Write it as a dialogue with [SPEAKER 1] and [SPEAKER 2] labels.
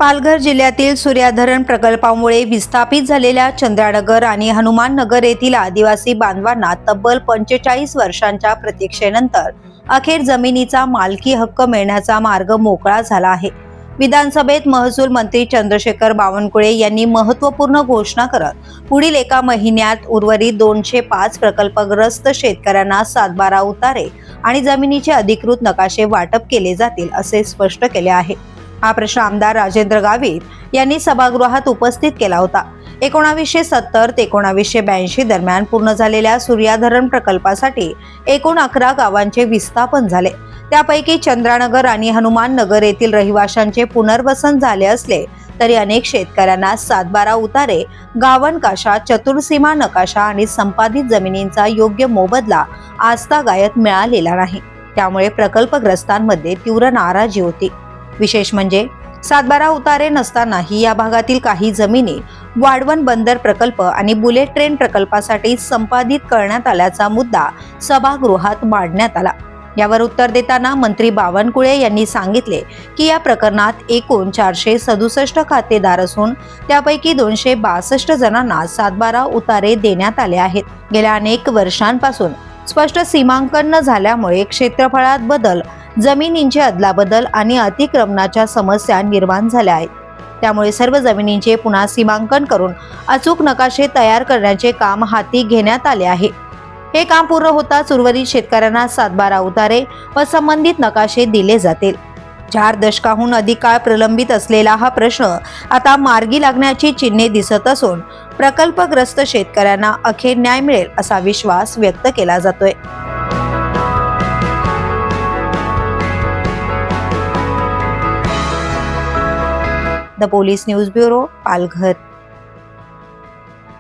[SPEAKER 1] पालघर जिल्ह्यातील सूर्या धरण प्रकल्पामुळे विस्थापित झालेल्या चंद्रानगर आणि हनुमान नगर येथील आदिवासी बांधवांना तब्बल 45 वर्षांच्या प्रतीक्षेनंतर अखेर जमिनीचा मालकी हक्क मिळण्याचा मार्ग मोकळा झाला आहे। विधानसभेत महसूल मंत्री चंद्रशेखर बावनकुळे यांनी महत्त्वपूर्ण घोषणा करत पुढील एका महिन्यात उर्वरित 205 प्रकल्पग्रस्त शेतकऱ्यांना 7/12 उतारे आणि जमिनीचे अधिकृत नकाशे वाटप केले जातील असे स्पष्ट केले आहे। हा प्रश्न आमदार राजेंद्र गावित यांनी सभागृहात उपस्थित केला होता। 1970 ते 1982 दरम्यान पूर्ण झालेल्या सूर्या धरण प्रकल्पासाठी एकूण 11 गावांचे विस्थापन झाले। त्यापैकी चंद्रानगर आणि हनुमान नगर येथील रहिवाशांचे पुनर्वसन झाले असले तरी अनेक शेतकऱ्यांना 7/12 उतारे, गावनकाशा, चतुर्सीमा नकाशा आणि संपादित जमिनींचा योग्य मोबदला आजतागायत मिळालेला नाही। त्यामुळे प्रकल्पग्रस्तांमध्ये तीव्र नाराजी होती। विशेष म्हणजे 7/12 उतारे नसतानाही या भागातील काही जमिनी वाढवण बंदर प्रकल्प आणि बुलेट ट्रेन प्रकल्पासाठी संपादित करण्यात आल्याचा मुद्दा सभागृहात मांडण्यात आला। यावर उत्तर देताना मंत्री बावनकुळे यांनी सांगितले की या प्रकरणात एकूण 467 खातेदार असून त्यापैकी 262 जणांना 7/12 उतारे देण्यात आले आहेत। गेल्या अनेक वर्षांपासून स्पष्ट सीमांकन न झाल्यामुळे क्षेत्रफळात बदल, जमिनींची अदलाबदल आणि अतिक्रमणाच्या समस्या निर्माण झाल्या आहेत। त्यामुळे सर्व जमिनींचे पुन्हा सीमांकन करून अचूक नकाशे तयार करण्याचे काम हाती घेण्यात आले आहे। हे काम पूर्ण होताच उर्वरित शेतकऱ्यांना 7/12 उतारे व संबंधित नकाशे दिले जातील। 4 दशकाहून अधिक काळ प्रलंबित असलेला हा प्रश्न आता मार्गी लागण्याची चिन्हे दिसत असून प्रकल्पग्रस्त शेतकऱ्यांना अखेर न्याय मिळेल असा विश्वास व्यक्त केला जातोय। The police news bureau, Palghar.